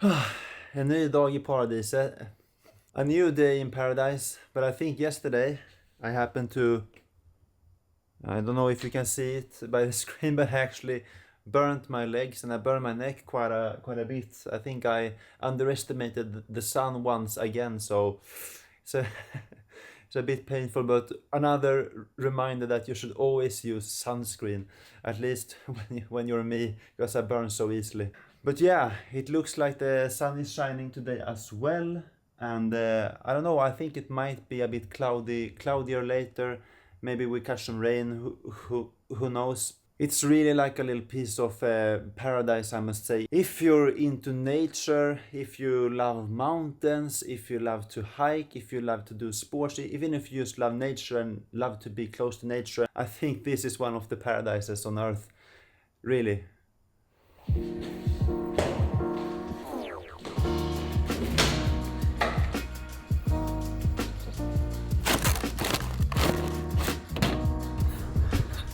En ny dag i paradiset. A new day in paradise. But I think yesterday I happened to... I don't know if you can see it by the screen, but I actually burnt my legs and I burned my neck quite a bit. I think I underestimated the sun once again, so it's a, it's a bit painful, but another reminder that you should always use sunscreen, at least when you're me, because I burn so easily. But yeah, it looks like the sun is shining today as well, and I don't know, I think it might be a bit cloudier later. Maybe we catch some rain, who knows. It's really like a little piece of paradise, I must say. If you're into nature, if you love mountains, if you love to hike, if you love to do sports, even if you just love nature and love to be close to nature, I think this is one of the paradises on earth, really.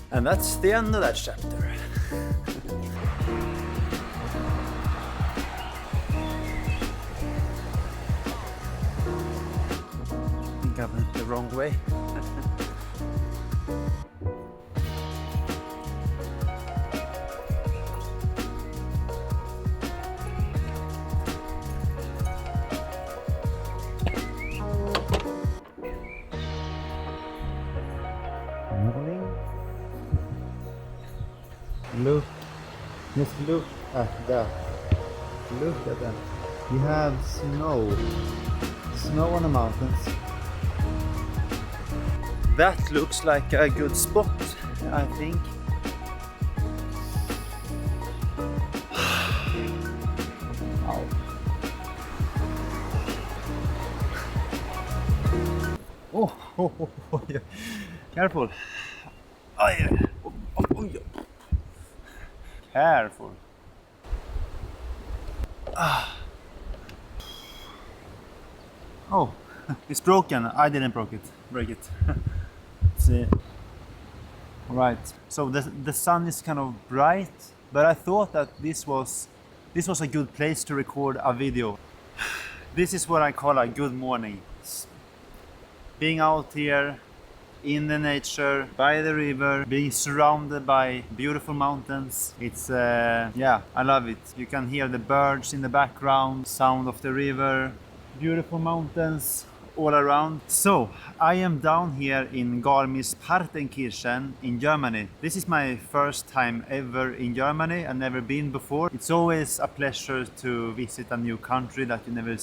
And that's the end of that chapter. I think I went the wrong way. Morning. Look, just look at that. Look at that. We have snow on the mountains. That looks like a good spot, I think. Ow. Oh, yeah. Careful. Oh, yeah. Oh, yeah. Careful. Oh, it's broken. I didn't break it. Let's see. Right. So the sun is kind of bright, but I thought that this was a good place to record a video. This is what I call a good morning. Being out here in the nature, by the river, being surrounded by beautiful mountains. It's yeah, I love it. You can hear the birds in the background, sound of the river, beautiful mountains all around. So I am down here in Garmisch-Partenkirchen in Germany. This is my first time ever in Germany. I've never been before. It's always a pleasure to visit a new country that you never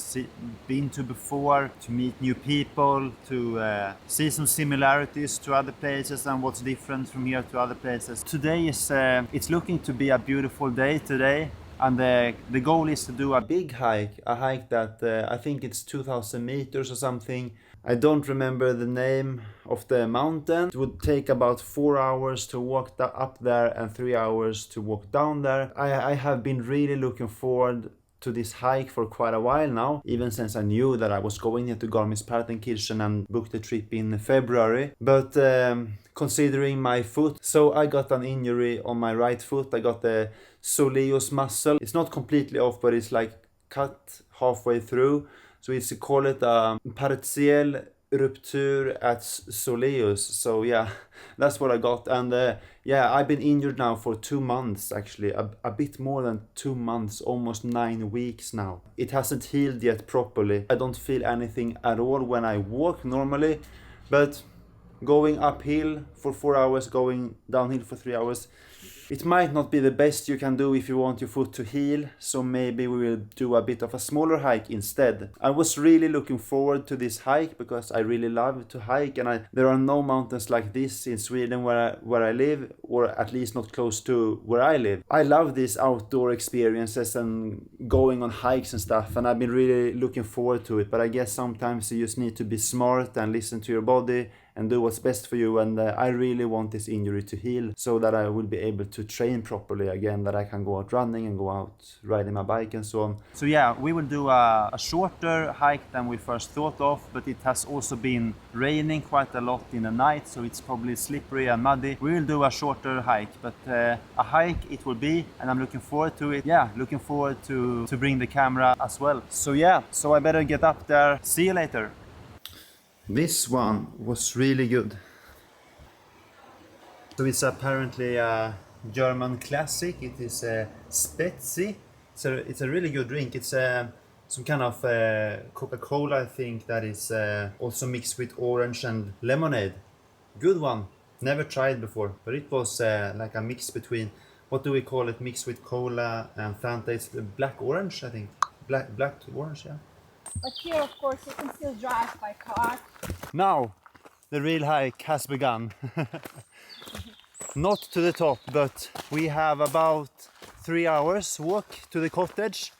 been to before, to meet new people, to see some similarities to other places and what's different from here to other places. Today is it's looking to be a beautiful day today. And the goal is to do a big hike, a hike that I think it's 2,000 meters or something. I don't remember the name of the mountain. It would take about 4 hours to walk up there and 3 hours to walk down there. I have been really looking forward to this hike for quite a while now, even since I knew that I was going here to Garmisch-Partenkirchen and booked the trip in February. But considering my foot, so I got an injury on my right foot. I got the soleus muscle. It's not completely off, but it's like cut halfway through. So it's call it a partiell rupture at soleus. So yeah, that's what I got. And yeah, I've been injured now for 2 months, actually, a bit more than 2 months, almost 9 weeks now. It hasn't healed yet properly. I don't feel anything at all when I walk normally, but going uphill for 4 hours, going downhill for 3 hours, it might not be the best you can do if you want your foot to heal, so maybe we will do a bit of a smaller hike instead. I was really looking forward to this hike because I really love to hike, and there are no mountains like this in Sweden where I live, or at least not close to where I live. I love these outdoor experiences and going on hikes and stuff, and I've been really looking forward to it, but I guess sometimes you just need to be smart and listen to your body and do what's best for you. And I really want this injury to heal so that I will be able to train properly again, that I can go out running and go out riding my bike and so on. So yeah, we will do a shorter hike than we first thought of, but it has also been raining quite a lot in the night, so it's probably slippery and muddy. We will do a shorter hike, but a hike it will be, and I'm looking forward to it. Yeah, looking forward to bring the camera as well. So yeah, so I better get up there. See you later. This one was really good. So it's apparently a German classic. It is a Spezi. It's a really good drink. It's some kind of Coca-Cola, I think, that is also mixed with orange and lemonade. Good one. Never tried before, but it was like a mix between, what do we call it, mixed with cola and Fanta. It's black orange, I think. Black orange, yeah. But here, of course, you can still drive by car. Now, the real hike has begun. Not to the top, but we have about 3 hours walk to the cottage,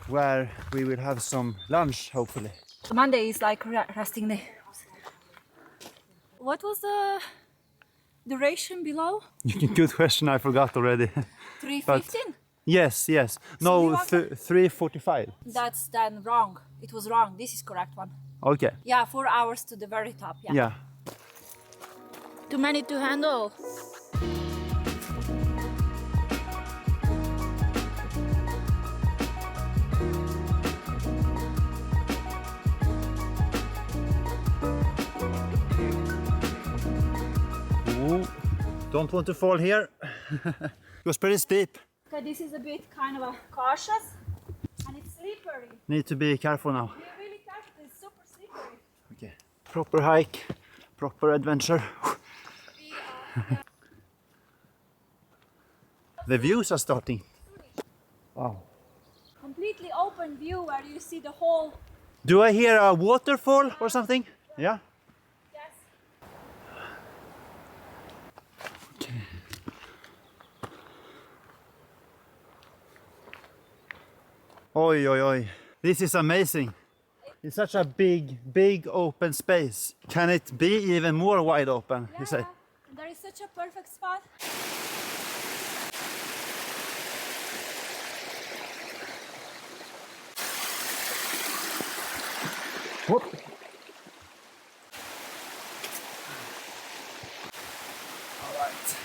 where we will have some lunch, hopefully. Monday is like resting day. What was the duration below? Good question, I forgot already. 3:15? Yes. No, 3:45. That's then wrong. It was wrong. This is correct one. Okay. Yeah, 4 hours to the very top. Yeah. Too many to handle. Ooh, don't want to fall here. It was pretty steep. Okay, this is a bit kind of a cautious, and it's slippery. Need to be careful now. Be really careful. It's super slippery. Okay. Proper hike, proper adventure. The views are starting. Wow. Completely open view where you see the whole. Do I hear a waterfall or something? Yeah? Yes. Okay. Oi, oi, oi. This is amazing. It's such a big open space. Can it be even more wide open, you say? And there is such a perfect spot. Whoop. Alright.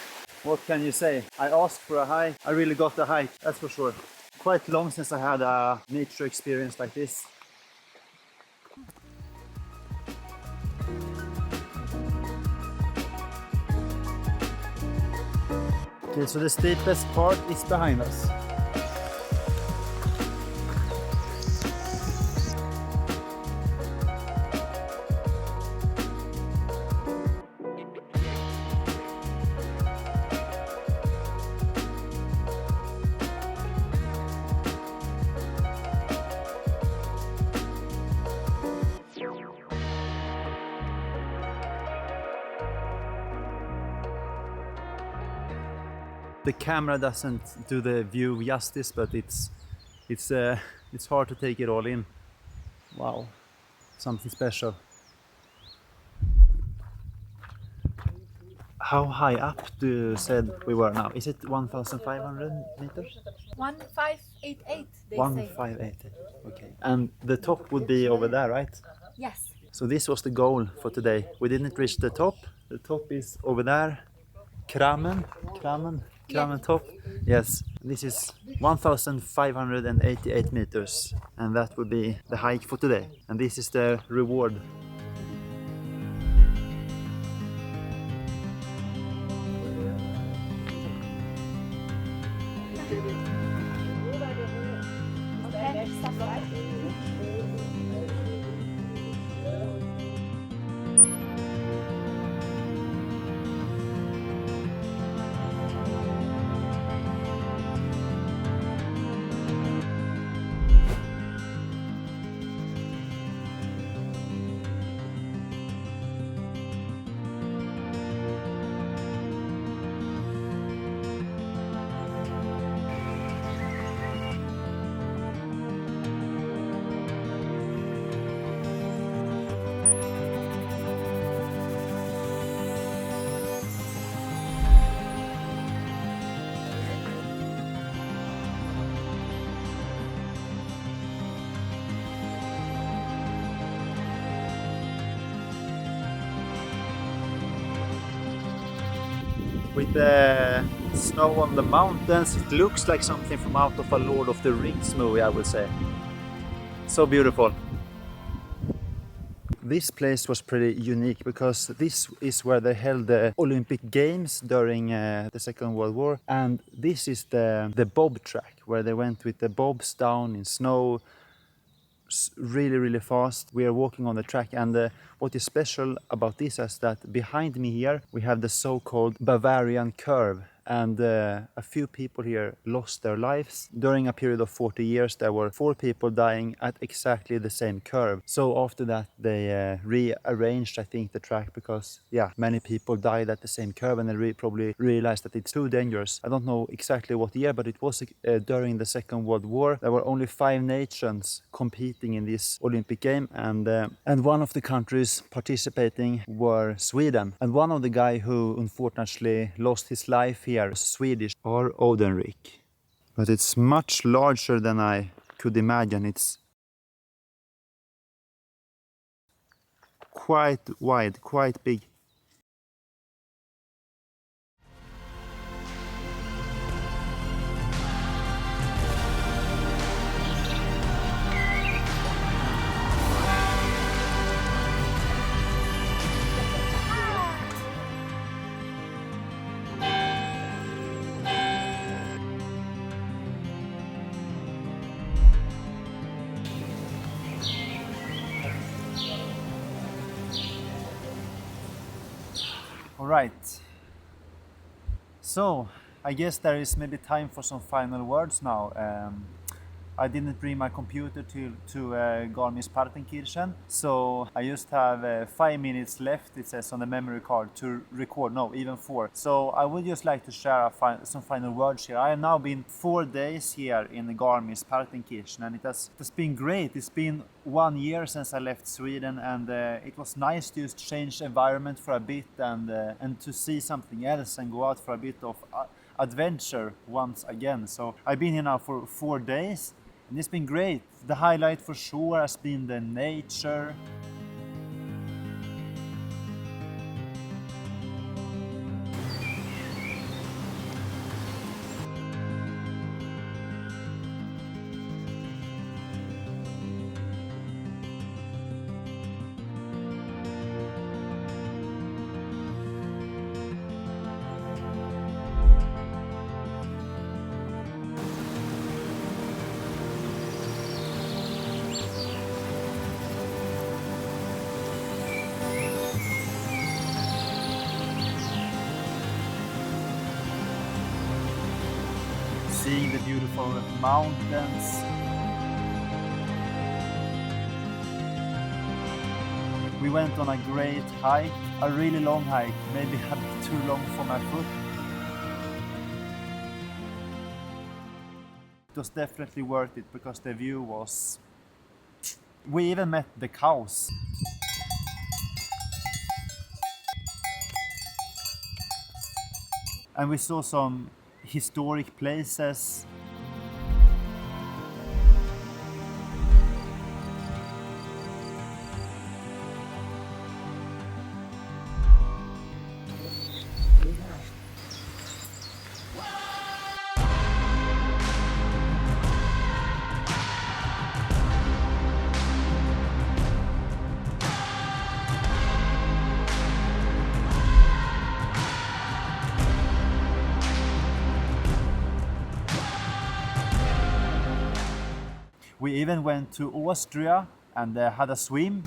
What can you say? I asked for a hike. I really got a hike, that's for sure. Quite long since I had a nature experience like this. Okay, so the steepest part is behind us. The camera doesn't do the view justice, but it's hard to take it all in. Wow, something special. How high up do you said we were now? Is it 1,500 meters? 1588. They say. 1588. Okay. And the top would be over there, right? Yes. So this was the goal for today. We didn't reach the top. The top is over there. Krammen top. Yes, this is 1588 meters, and that would be the hike for today. And this is the reward. Okay, stop right. with the snow on the mountains. It looks like something from out of a Lord of the Rings movie, I would say. So beautiful. This place was pretty unique because this is where they held the Olympic Games during the Second World War, and this is the bob track where they went with the bobs down in snow really fast. We are walking on the track, and what is special about this is that behind me here we have the so-called Bavarian curve, and a few people here lost their lives. During a period of 40 years there were 4 people dying at exactly the same curve. So after that they rearranged, I think, the track because many people died at the same curve, and they probably realized that it's too dangerous. I don't know exactly what year, but it was during the Second World War. There were only 5 nations competing in this Olympic game, and one of the countries participating were Sweden, and one of the guy who unfortunately lost his life here was Swedish, or Odenrik. But it's much larger than I could imagine. It's quite wide, quite big. Alright, so I guess there is maybe time for some final words now. I didn't bring my computer to Garmisch-Partenkirchen, so I just have 5 minutes left, it says on the memory card, to record, no, even 4. So I would just like to share some final words here. I have now been 4 days here in Garmisch-Partenkirchen, and it has been great. It's been 1 year since I left Sweden, and it was nice to just change environment for a bit and to see something else and go out for a bit of adventure once again. So I've been here now for 4 days. And it's been great. The highlight for sure has been the nature. Seeing the beautiful mountains. We went on a great hike, a really long hike, maybe a bit too long for my foot. It was definitely worth it because the view was... We even met the cows. And we saw some historic places. We even went to Austria and had a swim.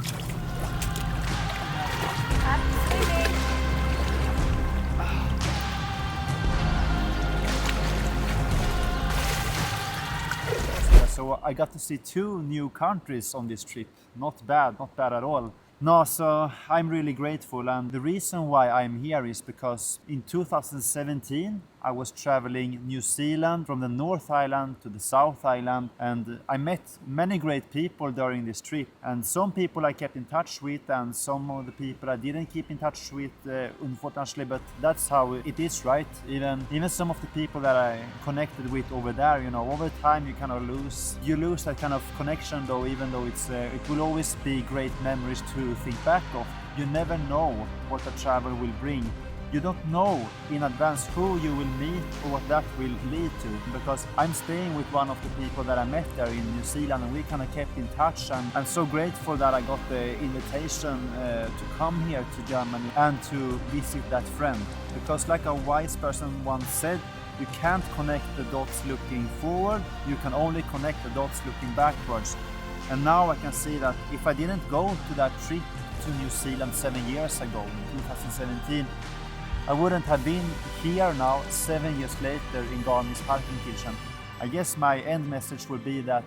So I got to see 2 new countries on this trip. Not bad at all. No, so I'm really grateful, and the reason why I'm here is because in 2017 I was traveling New Zealand from the North Island to the South Island, and I met many great people during this trip, and some people I kept in touch with and some of the people I didn't keep in touch with, unfortunately, but that's how it is, right? Even some of the people that I connected with over there, you know, over time you kind of lose that kind of connection, though, even though it will always be great memories to think back of. You never know what the travel will bring. you don't know in advance who you will meet or what that will lead to, because I'm staying with one of the people that I met there in New Zealand, and we kind of kept in touch, and I'm so grateful that I got the invitation to come here to Germany and to visit that friend, because like a wise person once said, you can't connect the dots looking forward, you can only connect the dots looking backwards. And now I can see that if I didn't go to that trip to New Zealand 7 years ago, in 2017, I wouldn't have been here now 7 years later in Garmisch-Partenkirchen. I guess my end message will be that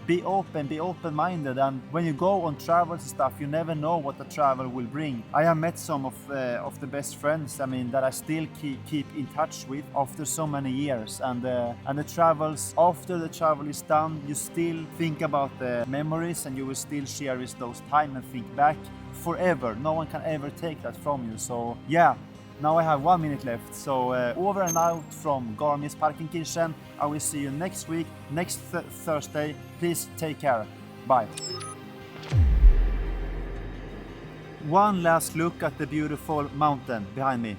be open-minded, and when you go on travels and stuff, you never know what the travel will bring. I have met some of the best friends, I mean, that I still keep in touch with after so many years, and the travels, after the travel is done, you still think about the memories, and you will still cherish those time and think back forever. No one can ever take that from you. So yeah. Now I have 1 minute left, so over and out from Garmisch-Partenkirchen. I will see you next week, next Thursday. Please take care. Bye. One last look at the beautiful mountain behind me.